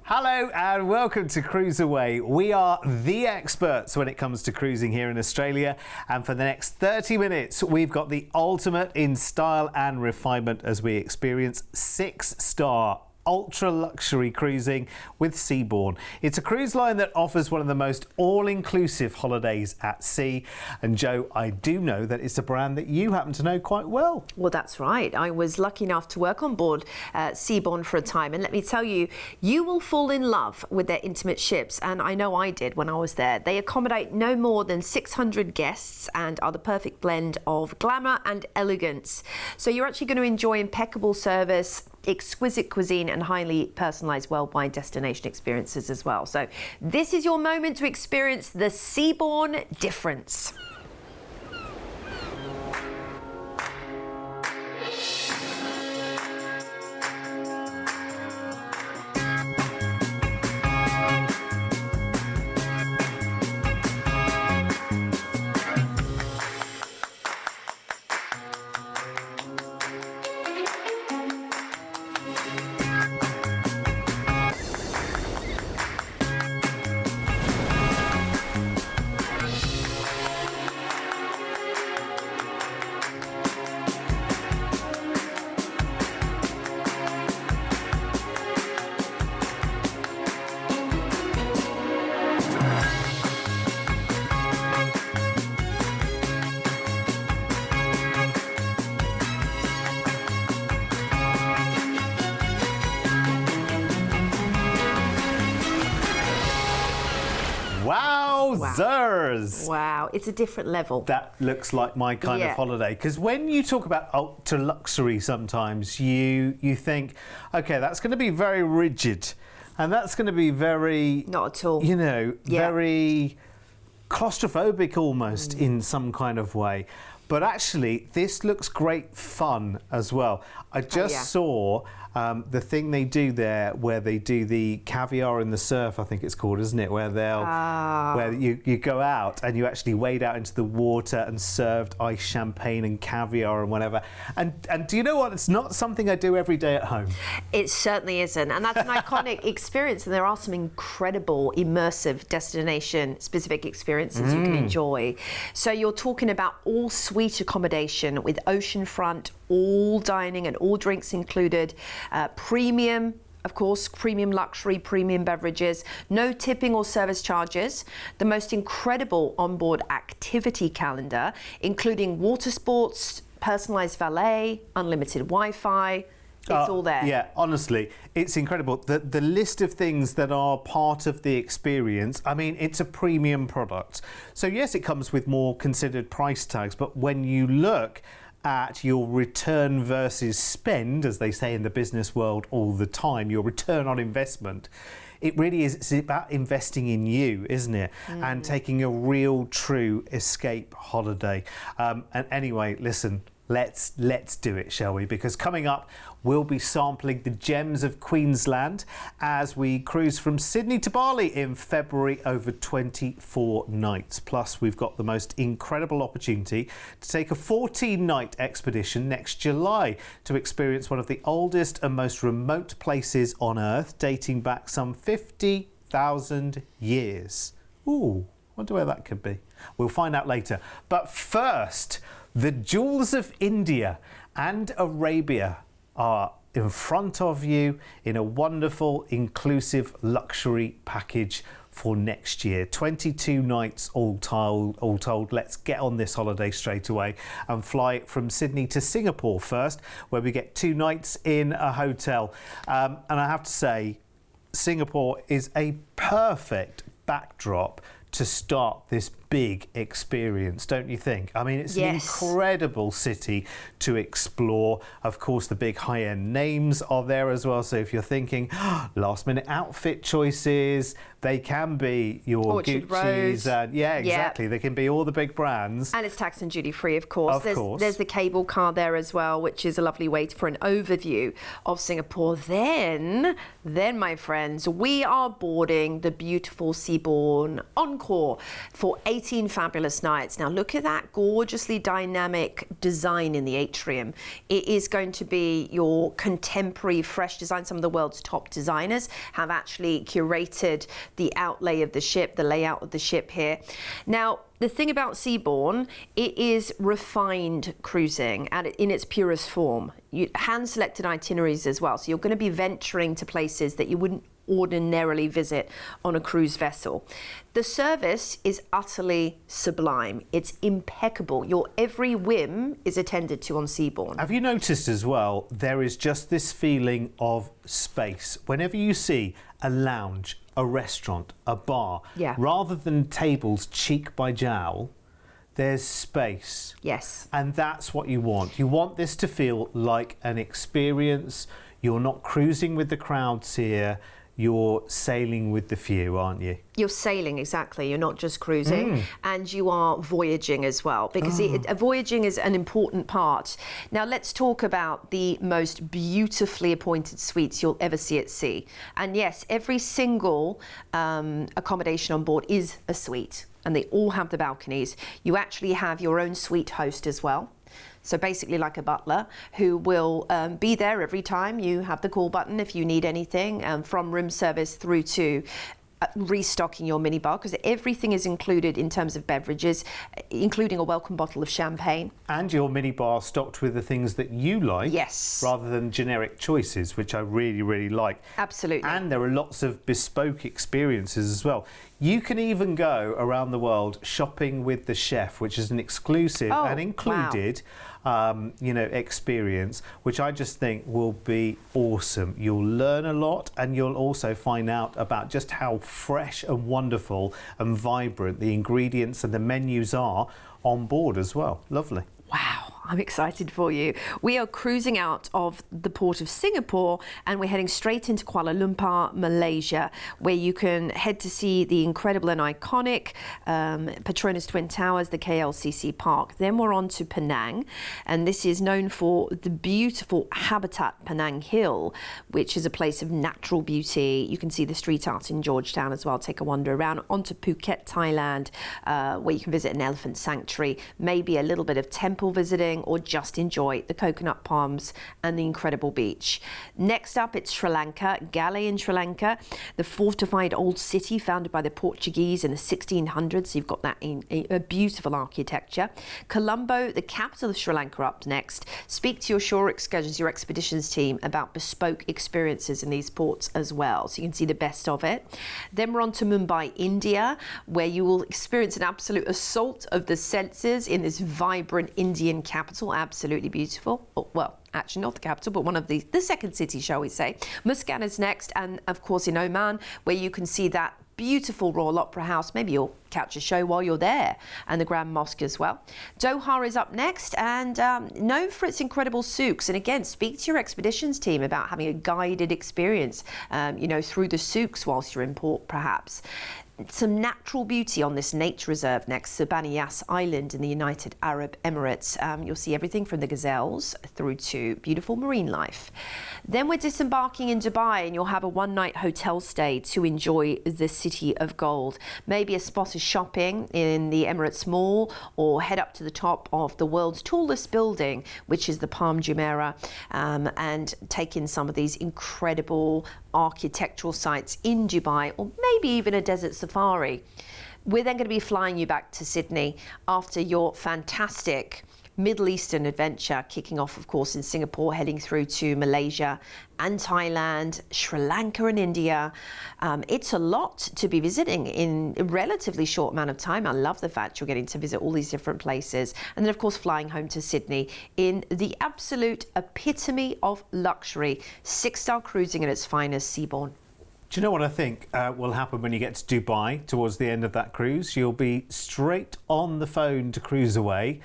Hello and welcome to CruiseAway. We are the experts when it comes to cruising here in Australia, and for the next 30 minutes we've got the ultimate in style and refinement as we experience 6-star ultra luxury cruising with Seabourn. It's a cruise line that offers one of the most all-inclusive holidays at sea. And Joe, I do know that it's a brand that you happen to know quite well. Well, that's right. I was lucky enough to work on board Seabourn for a time, and let me tell you, you will fall in love with their intimate ships, and I know I did when I was there. They accommodate no more than 600 guests and are the perfect blend of glamour and elegance. So you're actually going to enjoy impeccable service, exquisite cuisine and highly personalised worldwide destination experiences as well. So this is your moment to experience the Seabourn difference. Wowzers! Wow, it's a different level. That looks like my kind of holiday, because when you talk about ultra luxury, sometimes you think, okay, that's going to be very rigid, and that's going to be very, not at all, you know, very claustrophobic almost in some kind of way. But actually, this looks great fun as well. I just saw the thing they do there, where they do the caviar in the surf, I think it's called, isn't it? Where they'll, where you go out and you actually wade out into the water and served iced champagne and caviar and whatever. And do you know what? It's not something I do every day at home. It certainly isn't, and that's an iconic experience. And there are some incredible immersive destination-specific experiences you can enjoy. So you're talking about all suite accommodation with oceanfront, all dining and all drinks included, premium, of course, premium luxury, premium beverages, no tipping or service charges, the most incredible onboard activity calendar, including water sports, personalised valet, unlimited Wi-Fi. It's all there. Yeah, honestly, it's incredible. The list of things that are part of the experience, I mean, it's a premium product. So yes, it comes with more considered price tags, but when you look at your return versus spend, as they say in the business world all the time, your return on investment, it really is, it's about investing in you, isn't it? And taking a real, true escape holiday. And anyway, listen, let's do it, shall we? Because coming up, we'll be sampling the gems of Queensland as we cruise from Sydney to Bali in February over 24 nights. Plus, we've got the most incredible opportunity to take a 14-night expedition next July to experience one of the oldest and most remote places on Earth, dating back some 50,000 years. Ooh, wonder where that could be. We'll find out later. But first, the jewels of India and Arabia are in front of you in a wonderful, inclusive luxury package for next year. 22 nights all told. Let's get on this holiday straight away and fly from Sydney to Singapore first, where we get 2 nights in a hotel. And I have to say, Singapore is a perfect backdrop to start this big experience, don't you think? I mean, it's an incredible city to explore. Of course, the big high-end names are there as well. So if you're thinking last-minute outfit choices, they can be your Orchard Gucci's. Road. Yeah, exactly. They can be all the big brands. And it's tax and duty free, of course. Of course. There's the cable car there as well, which is a lovely way for an overview of Singapore. Then, my friends, we are boarding the beautiful Seabourn Encore for 8 18 fabulous nights. Now look at that gorgeously dynamic design in the atrium. It is going to be your contemporary, fresh design. Some of the world's top designers have actually curated the outlay of the ship, the layout of the ship here. Now, the thing about Seabourn, it is refined cruising and in its purest form. Hand-selected itineraries as well, so you're going to be venturing to places that you wouldn't ordinarily visit on a cruise vessel. The service is utterly sublime. It's impeccable. Your every whim is attended to on Seabourn. Have you noticed as well, there is just this feeling of space. Whenever you see a lounge, a restaurant, a bar, rather than tables cheek by jowl, there's space. Yes. And that's what you want. You want this to feel like an experience. You're not cruising with the crowds here. You're sailing with the few, aren't you? You're sailing, exactly. You're not just cruising, and you are voyaging as well, because voyaging is an important part. Now, let's talk about the most beautifully appointed suites you'll ever see at sea. And yes, every single accommodation on board is a suite, and they all have the balconies. You actually have your own suite host as well. So basically like a butler who will be there every time you have the call button if you need anything, from room service through to restocking your minibar, because everything is included in terms of beverages, including a welcome bottle of champagne. And your minibar stocked with the things that you like, yes, rather than generic choices, which I really, really like. Absolutely. And there are lots of bespoke experiences as well. You can even go around the world shopping with the chef, which is an exclusive and included experience, which I just think will be awesome. You'll learn a lot, and you'll also find out about just how fresh and wonderful and vibrant the ingredients and the menus are on board as well. Lovely. Wow, I'm excited for you. We are cruising out of the port of Singapore and we're heading straight into Kuala Lumpur, Malaysia, where you can head to see the incredible and iconic Petronas Twin Towers, the KLCC Park. Then we're on to Penang, and this is known for the beautiful Habitat Penang Hill, which is a place of natural beauty. You can see the street art in Georgetown as well. Take a wander around. On to Phuket, Thailand, where you can visit an elephant sanctuary, maybe a little bit of temple visiting, or just enjoy the coconut palms and the incredible beach. Next up, it's Sri Lanka, Galle in Sri Lanka, the fortified old city founded by the Portuguese in the 1600s. You've got that in a beautiful architecture. Colombo, the capital of Sri Lanka, up next. Speak to your shore excursions, your expeditions team, about bespoke experiences in these ports as well, so you can see the best of it. Then we're on to Mumbai, India, where you will experience an absolute assault of the senses in this vibrant Indian capital. Absolutely beautiful. Oh, well, actually not the capital, but one of the second city, shall we say. Muscat is next, and of course in Oman, where you can see that beautiful Royal Opera House. Maybe you'll catch a show while you're there, and the Grand Mosque as well. Doha is up next, and known for its incredible souks. And again, speak to your expeditions team about having a guided experience, through the souks whilst you're in port, perhaps. Some natural beauty on this nature reserve next to Bani Yas Island in the United Arab Emirates. You'll see everything from the gazelles through to beautiful marine life. Then we're disembarking in Dubai, and you'll have a one-night hotel stay to enjoy the city of gold. Maybe a spot of shopping in the Emirates Mall, or head up to the top of the world's tallest building, which is the Palm Jumeirah, and take in some of these incredible architectural sites in Dubai, or maybe even a desert safari. We're then going to be flying you back to Sydney after your fantastic Middle Eastern adventure, kicking off, of course, in Singapore, heading through to Malaysia and Thailand, Sri Lanka and India. It's a lot to be visiting in a relatively short amount of time. I love the fact you're getting to visit all these different places. And then, of course, flying home to Sydney in the absolute epitome of luxury, 6-star cruising at its finest, Seabourn. Do you know what I think will happen when you get to Dubai towards the end of that cruise? You'll be straight on the phone to CruiseAway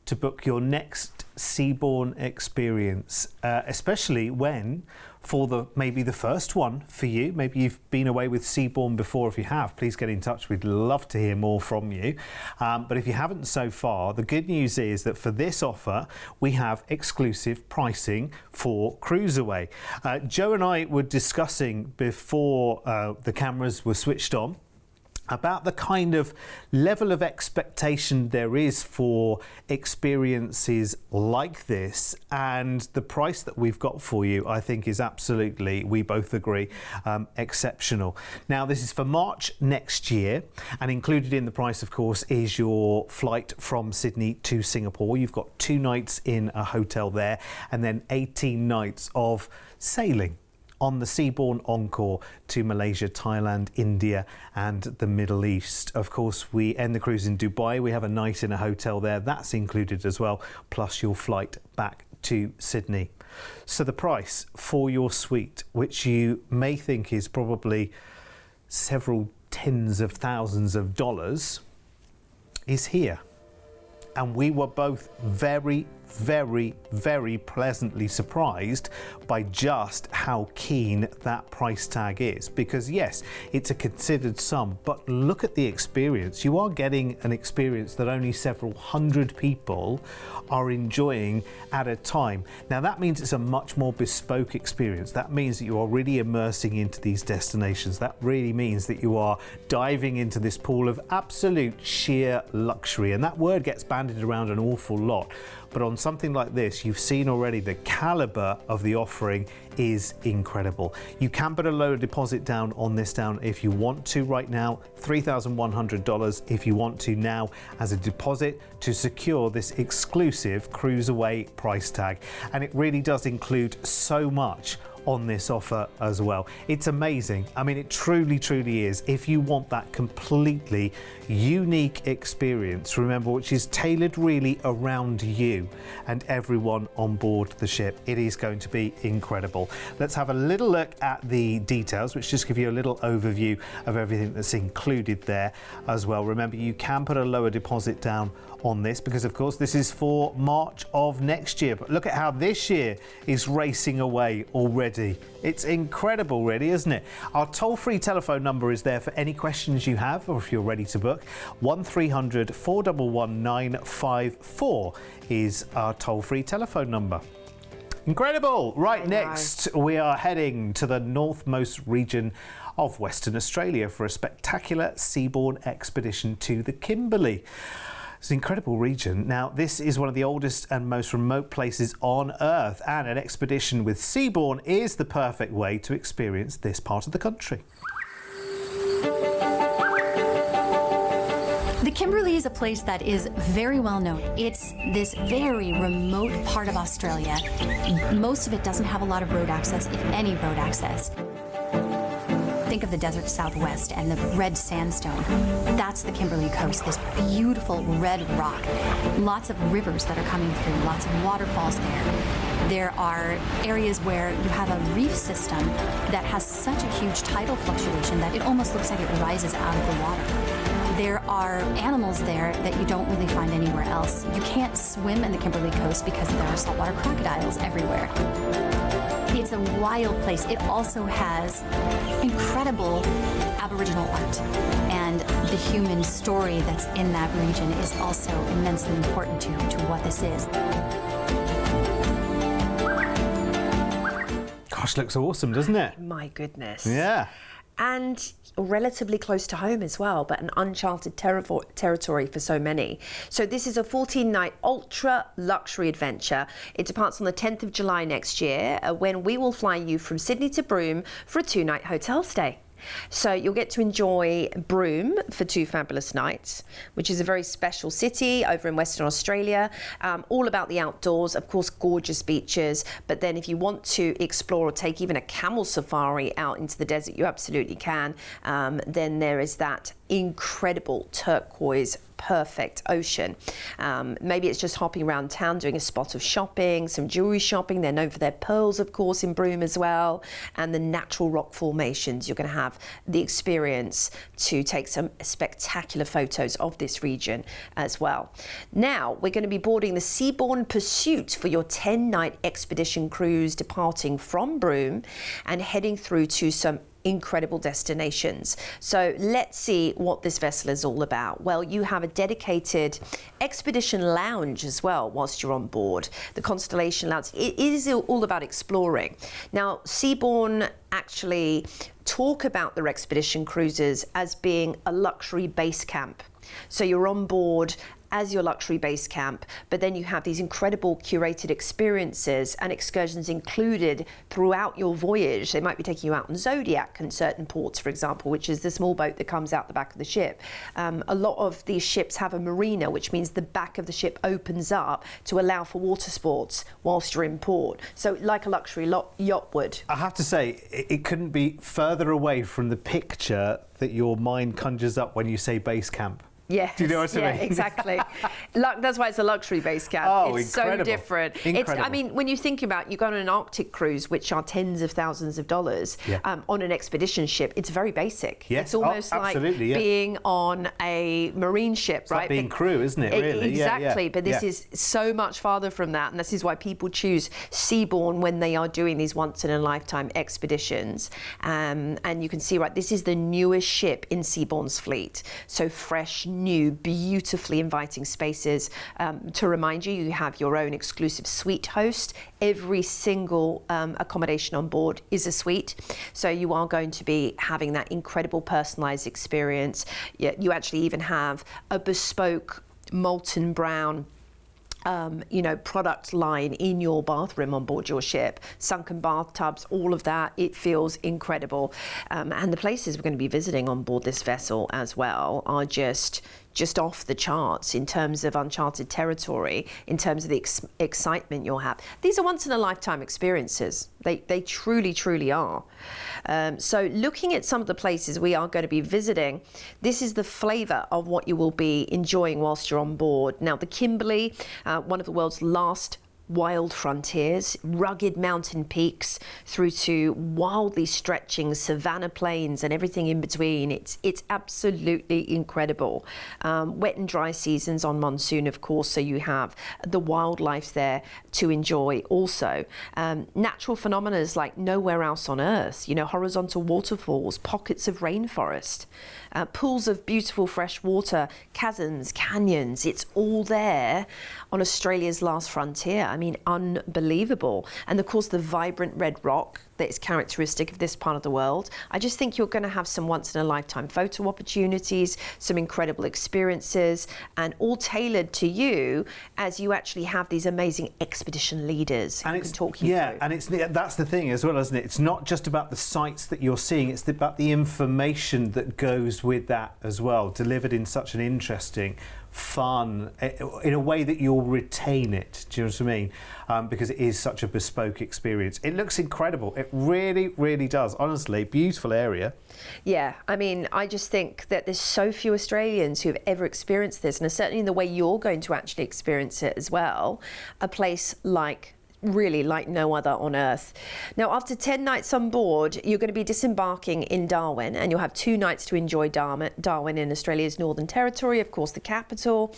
to book your next Seabourn experience, especially when, for maybe the first one for you, maybe you've been away with Seabourn before. If you have, please get in touch. We'd love to hear more from you. But if you haven't so far, the good news is that for this offer, we have exclusive pricing for CruiseAway. Joe and I were discussing before the cameras were switched on, about the kind of level of expectation there is for experiences like this, and the price that we've got for you, I think, is absolutely, we both agree, exceptional. Now, this is for March next year, and included in the price, of course, is your flight from Sydney to Singapore. You've got 2 nights in a hotel there, and then 18 nights of sailing on the Seabourn Encore to Malaysia, Thailand, India and the Middle East. Of course, we end the cruise in Dubai. We have a night in a hotel there. That's included as well, plus your flight back to Sydney. So the price for your suite, which you may think is probably several tens of thousands of dollars, is here. And we were both very, very, very pleasantly surprised by just how keen that price tag is, because yes, it's a considered sum, but look at the experience. You are getting an experience that only several hundred people are enjoying at a time. Now that means it's a much more bespoke experience. That means that you are really immersing into these destinations. That really means that you are diving into this pool of absolute sheer luxury, and that word gets bandied around an awful lot. But on something like this, you've seen already the caliber of the offering is incredible. You can put a lower deposit down on this if you want to right now, $3,100 if you want to now as a deposit to secure this exclusive CruiseAway price tag. And it really does include so much on this offer as well. It's amazing. I mean, it truly, truly is. If you want that completely unique experience, remember, which is tailored really around you and everyone on board the ship, it is going to be incredible. Let's have a little look at the details, which just give you a little overview of everything that's included there as well. Remember, you can put a lower deposit down on this because, of course, this is for March of next year. But look at how this year is racing away already. It's incredible, really, isn't it? Our toll-free telephone number is there for any questions you have, or if you're ready to book. 1300 411 954 is our toll-free telephone number. Incredible. Right, next we are heading to the northmost region of Western Australia for a spectacular Seabourn expedition to the Kimberley. It's an incredible region. Now, this is one of the oldest and most remote places on Earth, and an expedition with Seabourn is the perfect way to experience this part of the country. The Kimberley is a place that is very well known. It's this very remote part of Australia. Most of it doesn't have a lot of road access, if any road access. Think of the desert southwest and the red sandstone. That's the Kimberley coast, this beautiful red rock. Lots of rivers that are coming through, lots of waterfalls there. There are areas where you have a reef system that has such a huge tidal fluctuation that it almost looks like it rises out of the water. There are animals there that you don't really find anywhere else. You can't swim in the Kimberley coast because there are saltwater crocodiles everywhere. It's a wild place. It also has incredible Aboriginal art, and the human story that's in that region is also immensely important to what this is. Gosh, looks awesome, doesn't it? My goodness. Yeah. And relatively close to home as well, but an uncharted territory for so many. So this is a 14-night ultra luxury adventure. It departs on the 10th of July next year, when we will fly you from Sydney to Broome for a 2-night hotel stay. So you'll get to enjoy Broome for 2 fabulous nights, which is a very special city over in Western Australia, all about the outdoors, of course, gorgeous beaches. But then if you want to explore or take even a camel safari out into the desert, you absolutely can. Then there is that incredible turquoise perfect ocean. Maybe it's just hopping around town doing a spot of shopping, some jewelry shopping. They're known for their pearls, of course, in Broome as well, and the natural rock formations. You're going to have the experience to take some spectacular photos of this region as well. Now we're going to be boarding the Seabourn Pursuit for your 10-night expedition cruise, departing from Broome and heading through to some incredible destinations. So let's see what this vessel is all about. Well, you have a dedicated expedition lounge as well whilst you're on board. The Constellation Lounge, it is all about exploring. Now, Seabourn actually talk about their expedition cruises as being a luxury base camp. So you're on board as your luxury base camp, but then you have these incredible curated experiences and excursions included throughout your voyage. They might be taking you out on Zodiac and certain ports, for example, which is the small boat that comes out the back of the ship. A lot of these ships have a marina, which means the back of the ship opens up to allow for water sports whilst you're in port. So like a luxury yacht would. I have to say, it couldn't be further away from the picture that your mind conjures up when you say base camp. Yes. Do you know what I mean? Yeah, exactly. That's why it's a luxury base camp. Oh, it's incredible. so different. Incredible. I mean, when you think about, you go on an Arctic cruise, which are tens of thousands of dollars, on an expedition ship, it's very basic. Yes. It's almost like being on a marine ship, it's right? Like being crew, isn't it, really? Exactly. But this is so much farther from that. And this is why people choose Seabourn when they are doing these once-in-a-lifetime expeditions. And you can see, right, this is the newest ship in Seabourn's fleet. So fresh, new, beautifully inviting spaces. To remind you, you have your own exclusive suite host. Every single accommodation on board is a suite. So you are going to be having that incredible personalized experience. You actually even have a bespoke molten brown product line in your bathroom on board your ship, sunken bathtubs, all of that. It feels incredible. And the places we're going to be visiting on board this vessel as well are just off the charts in terms of uncharted territory, in terms of the excitement you'll have. These are once-in-a-lifetime experiences. They truly, truly are. So looking at some of the places we are going to be visiting, this is the flavour of what you will be enjoying whilst you're on board. Now, the Kimberley, one of the world's last wild frontiers, rugged mountain peaks through to wildly stretching savanna plains and everything in between. It's absolutely incredible. Wet and dry seasons on monsoon, of course, so you have the wildlife there to enjoy also. Natural phenomena like nowhere else on Earth, horizontal waterfalls, pockets of rainforest, pools of beautiful fresh water, chasms, canyons. It's all there on Australia's last frontier. I mean, unbelievable. And of course, the vibrant red rock that is characteristic of this part of the world. I just think you're going to have some once-in-a-lifetime photo opportunities, some incredible experiences, and all tailored to you as you actually have these amazing expedition leaders who can talk you through. Yeah, and that's the thing as well, isn't it? It's not just about the sights that you're seeing, it's about the information that goes with that as well, delivered in such an interesting, fun, in a way that you'll retain it. Do you know what I mean? Because it is such a bespoke experience. It looks incredible. It really, really does. Honestly, beautiful area. Yeah, I mean, I just think that there's so few Australians who've ever experienced this, and certainly in the way you're going to actually experience it as well, a place really like no other on Earth. Now, after 10 nights on board, you're going to be disembarking in Darwin, and you'll have 2 nights to enjoy Darwin in Australia's Northern Territory, of course, the capital.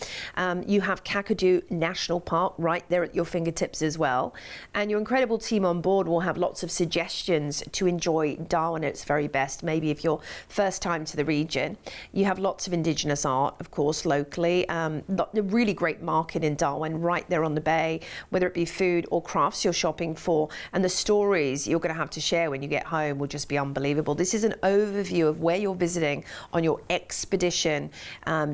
You have Kakadu National Park right there at your fingertips as well. And your incredible team on board will have lots of suggestions to enjoy Darwin at its very best, maybe if you're first time to the region. You have lots of Indigenous art, of course, locally. A really great market in Darwin right there on the bay, whether it be food or crafts you're shopping for, and the stories you're going to have to share when you get home will just be unbelievable. This is an overview of where you're visiting on your expedition.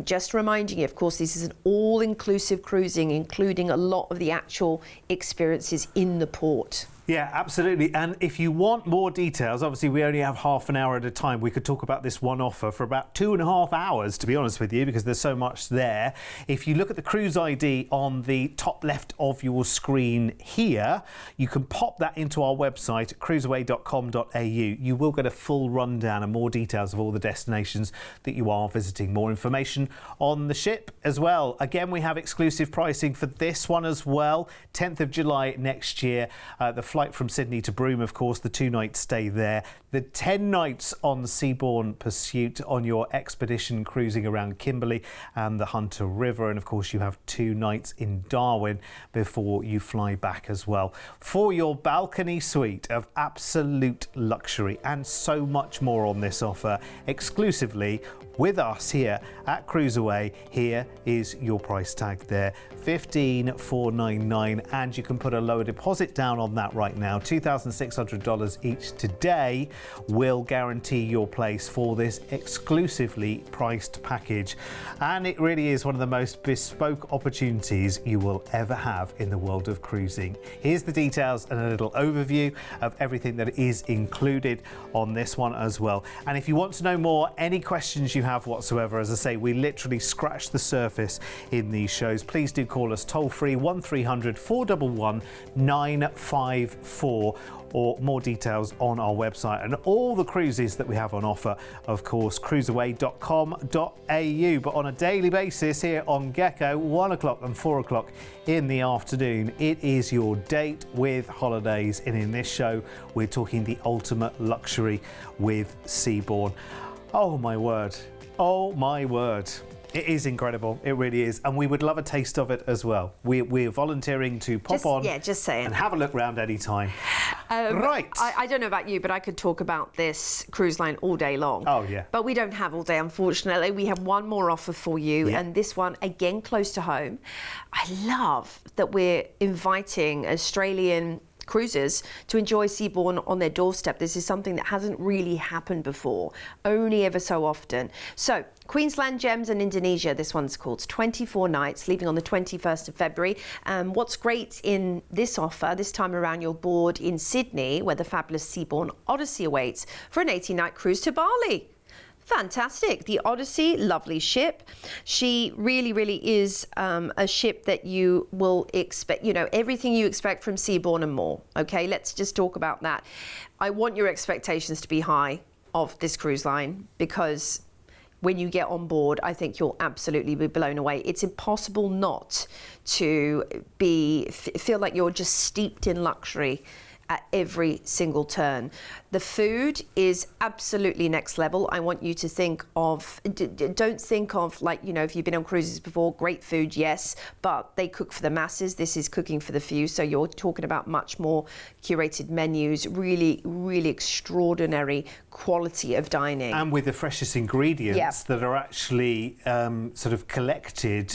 Just reminding you, of course, this is an all-inclusive cruising, including a lot of the actual experiences in the port. Yeah, absolutely. And if you want more details, obviously we only have half an hour at a time. We could talk about this one offer for about 2.5 hours, to be honest with you, because there's so much there. If you look at the cruise ID on the top left of your screen here, you can pop that into our website at cruiseaway.com.au. You will get a full rundown and more details of all the destinations that you are visiting. More information on the ship as well. Again, we have exclusive pricing for this one as well. 10th of July next year. The flight flight from Sydney to Broome, of course, the 2-night stay there. The 10 nights on Seabourn Pursuit on your expedition cruising around Kimberley and the Hunter River. And of course, you have 2 nights in Darwin before you fly back as well. For your balcony suite of absolute luxury and so much more on this offer exclusively with us here at CruiseAway, here is your price tag there, $15,499, and you can put a lower deposit down on that right now, $2,600 each today will guarantee your place for this exclusively priced package. And it really is one of the most bespoke opportunities you will ever have in the world of cruising. Here's the details and a little overview of everything that is included on this one as well. And if you want to know more, any questions you have whatsoever, as I say, we literally scratch the surface in these shows. Please do call us toll free 1300 411 954, or more details on our website and all the cruises that we have on offer, of course, cruiseaway.com.au. But on a daily basis here on Gecko, 1 o'clock and 4 o'clock in the afternoon, it is your date with holidays. And in this show, we're talking the ultimate luxury with Seabourn. Oh my word. Oh my word. It is incredible. It really is. And we would love a taste of it as well. We're volunteering to pop on just saying, and have a look round any time. Right. I don't know about you, but I could talk about this cruise line all day long. Oh, yeah. But we don't have all day, unfortunately. We have one more offer for you, and this one, again, close to home. I love that we're inviting Australian cruisers to enjoy Seabourn on their doorstep. This is something that hasn't really happened before, only ever so often. So Queensland Gems and Indonesia, this one's called 24 nights, leaving on the 21st of February. What's great in this offer, this time around you're aboard in Sydney, where the fabulous Seabourn Odyssey awaits for an 18-night cruise to Bali. Fantastic. The Odyssey, lovely ship. She really, really is a ship that you will expect, you know, everything you expect from Seabourn and more. Okay, let's just talk about that. I want your expectations to be high of this cruise line, because when you get on board, I think you'll absolutely be blown away. It's impossible not to feel like you're just steeped in luxury at every single turn. The food is absolutely next level. I want you to think of, don't think of, like, you know, if you've been on cruises before, great food, yes, but they cook for the masses. This is cooking for the few. So you're talking about much more curated menus, really, really extraordinary quality of dining. And with the freshest ingredients that are actually sort of collected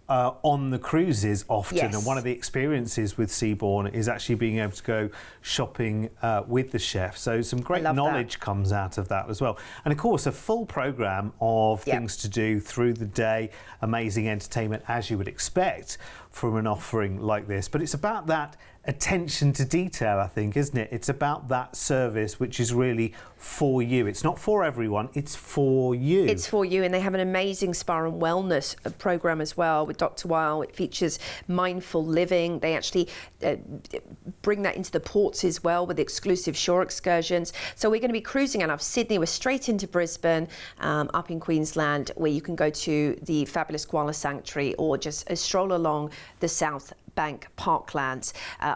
on the cruises often. Yes. And one of the experiences with Seabourn is actually being able to go shopping with the chef. So some great knowledge comes out of that as well. And of course, a full programme of things to do through the day, amazing entertainment as you would expect from an offering like this. But it's about that attention to detail, I think, isn't it? It's about that service which is really for you. It's not for everyone, it's for you. It's for you, and they have an amazing spa and wellness program as well with Dr. Weil. It features mindful living. They actually bring that into the ports as well with exclusive shore excursions. So we're going to be cruising out of Sydney. We're straight into Brisbane, up in Queensland, where you can go to the fabulous Koala Sanctuary or just a stroll along the South Bank Parklands,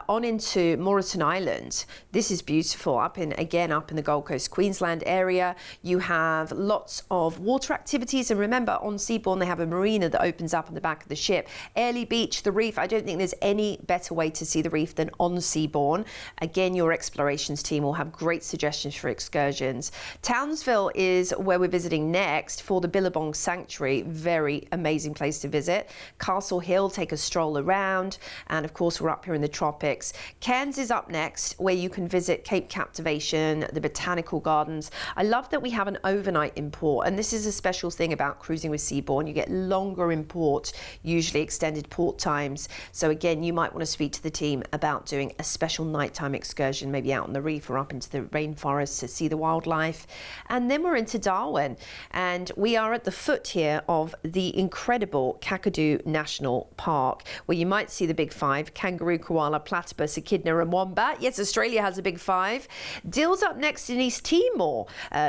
on into Moreton Island. This is beautiful. Up in the Gold Coast, Queensland area. You have lots of water activities, and remember, on Seabourn they have a marina that opens up on the back of the ship. Airlie Beach, the reef. I don't think there's any better way to see the reef than on Seabourn. Again, your explorations team will have great suggestions for excursions. Townsville is where we're visiting next for the Billabong Sanctuary. Very amazing place to visit. Castle Hill, take a stroll around. And of course, we're up here in the tropics. Cairns is up next, where you can visit Cape Captivation, the botanical gardens. I love that we have an overnight in port, and this is a special thing about cruising with Seabourn. You get longer in port, usually extended port times. So again, you might want to speak to the team about doing a special nighttime excursion, maybe out on the reef or up into the rainforest to see the wildlife. And then we're into Darwin, and we are at the foot here of the incredible Kakadu National Park, where you might see the big five: kangaroo, koala, platypus, echidna and wombat. Yes, Australia has a big five. Deal's up next in East Timor,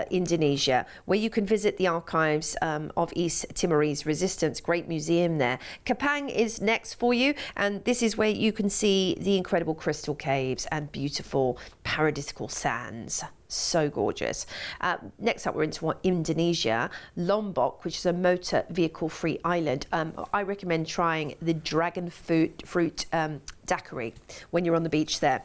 Indonesia, where you can visit the archives of East Timorese resistance. Great museum there. Kapang is next for you, and this is where you can see the incredible crystal caves and beautiful paradisical sands. So gorgeous. Next up, we're into Indonesia, Lombok, which is a motor vehicle-free island. I recommend trying the dragon fruit daiquiri when you're on the beach there.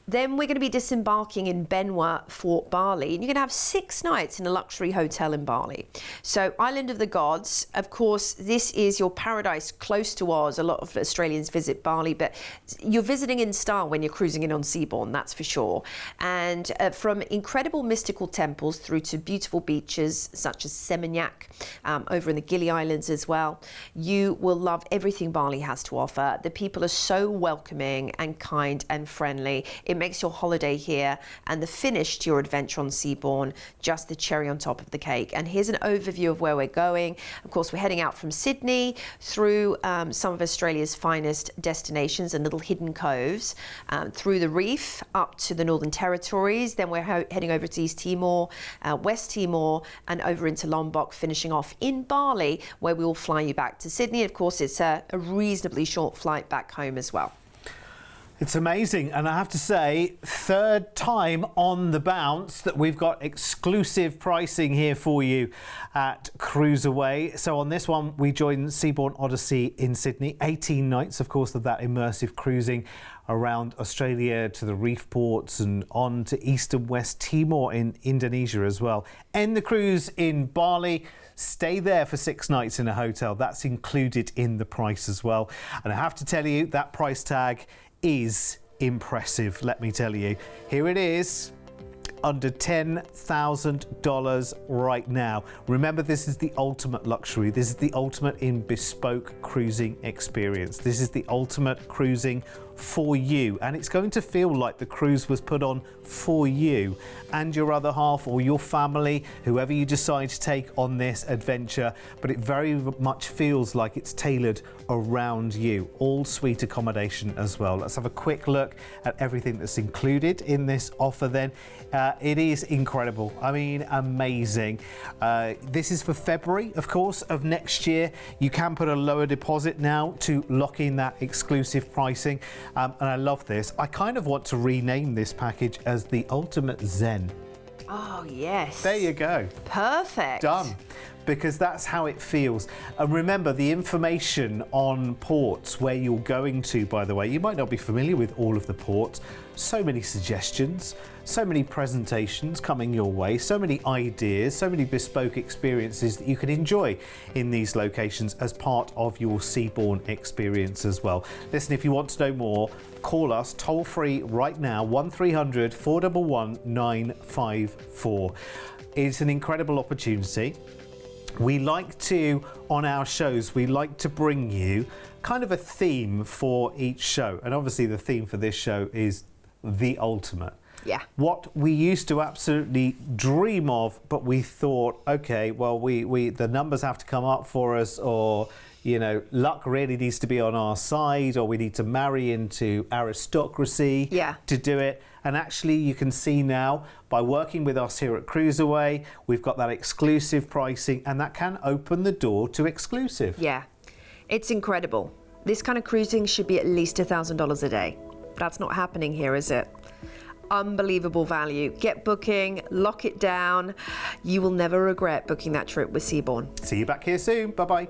Then we're going to be disembarking in Benua for Bali, and you're going to have 6 nights in a luxury hotel in Bali. So, Island of the Gods, of course, this is your paradise close to Oz. A lot of Australians visit Bali, but you're visiting in style when you're cruising in on Seabourn, that's for sure. And from incredible mystical temples through to beautiful beaches such as Seminyak, over in the Gili Islands as well, you will love everything Bali has to offer. The people are so welcoming and kind and friendly. It makes your holiday here and the finish to your adventure on Seabourn just the cherry on top of the cake. And here's an overview of where we're going. Of course, we're heading out from Sydney through some of Australia's finest destinations and little hidden coves, through the reef up to the Northern Territories. Then we're heading over to East Timor, West Timor, and over into Lombok, finishing off in Bali, where we will fly you back to Sydney. Of course, it's a reasonably short flight back home as well. It's amazing, and I have to say, third time on the bounce that we've got exclusive pricing here for you at CruiseAway. So on this one, we joined Seabourn Odyssey in Sydney, 18 nights, of course, of that immersive cruising around Australia to the reef ports and on to East and West Timor in Indonesia as well. End the cruise in Bali. Stay there for 6 nights in a hotel. That's included in the price as well. And I have to tell you, that price tag is impressive, let me tell you. Here it is, under $10,000 right now. Remember, this is the ultimate luxury. This is the ultimate in bespoke cruising experience. This is the ultimate cruising for you, and it's going to feel like the cruise was put on for you and your other half or your family, whoever you decide to take on this adventure, but it very much feels like it's tailored around you. All suite accommodation as well. Let's have a quick look at everything that's included in this offer then. It is incredible. I mean, amazing. This is for February, of course, of next year. You can put a lower deposit now to lock in that exclusive pricing. And I love this. I kind of want to rename this package as the Ultimate Zen. Oh, yes. There you go. Perfect. Done. Because that's how it feels. And remember, the information on ports where you're going to, by the way, you might not be familiar with all of the ports. So many suggestions, so many presentations coming your way, so many ideas, so many bespoke experiences that you can enjoy in these locations as part of your Seabourn experience as well. Listen, if you want to know more, call us toll free right now, 1300 411 954. It's an incredible opportunity. We like to, on our shows, we like to bring you kind of a theme for each show. And obviously the theme for this show is the ultimate. Yeah. What we used to absolutely dream of, but we thought, okay, well, we the numbers have to come up for us, or, you know, luck really needs to be on our side, or we need to marry into aristocracy to do it. And actually, you can see now, by working with us here at CruiseAway, we've got that exclusive pricing, and that can open the door to exclusive. Yeah, it's incredible. This kind of cruising should be at least $1,000 a day. That's not happening here, is it? Unbelievable value. Get booking, lock it down. You will never regret booking that trip with Seabourn. See you back here soon. Bye-bye.